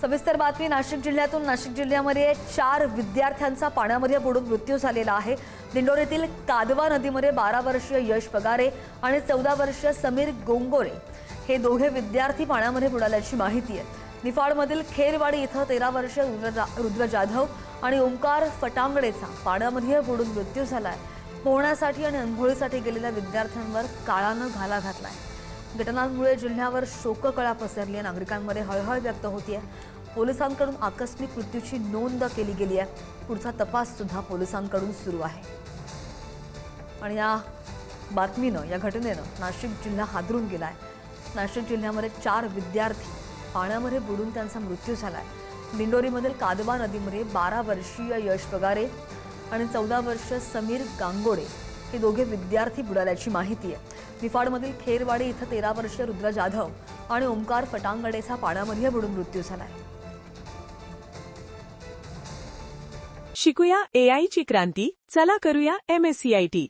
सविस्तर बातमी नाशिक जिल्ह्यातून। नाशिक जिल्ह्यामध्ये 4 विद्यार्थ्यांचा पाण्यामध्ये बुडून मृत्यू झालेला आहे। दिंडोरीतील कादवा नदीमध्ये 12 वर्षीय यश पगारे आणि 14 वर्षीय समीर गोंगोरे हे दोघे विद्यार्थी पाण्यामध्ये बुडाल्याची माहिती आहे। निफाडमधील खेरवाडी इथं 13 वर्षीय रुद्र जाधव आणि ओंकार फटांगडेचा पाण्यामध्ये बुडून मृत्यू झालाय। पोहण्यासाठी आणि अंघोळीसाठी गेलेल्या विद्यार्थ्यांवर काळानं घाला घातलाय। घटनांमुळे जिल्ह्यावर शोककळा पसरली आहे। नागरिकांमध्ये हळहळ व्यक्त होतीये। पोलिसांकडून आकस्मिक मृत्यूची नोंद केली गेली आहे। पुढचा तपास सुद्धा पोलिसांकडून सुरू आहे। आणि या बातमीनं, या घटनेनं नाशिक जिल्हा हादरून गेलाय। नाशिक जिल्ह्यामध्ये 4 विद्यार्थी पाण्यामध्ये बुडून त्यांचा मृत्यू झालाय। दिंडोरीमधील कादवा नदीमध्ये 12 वर्षीय यश पगारे आणि 14 वर्षीय समीर गांगोडे हे दोघे विद्यार्थी बुडाल्याची माहिती आहे। निफाडमधील खेरवाडी इथं 13 वर्षीय रुद्र जाधव आणि ओंकार फटांगडेचा पाण्यामध्ये बुडून मृत्यू झालाय। शिकूया AI ची क्रांती, चला करूया MSCIT।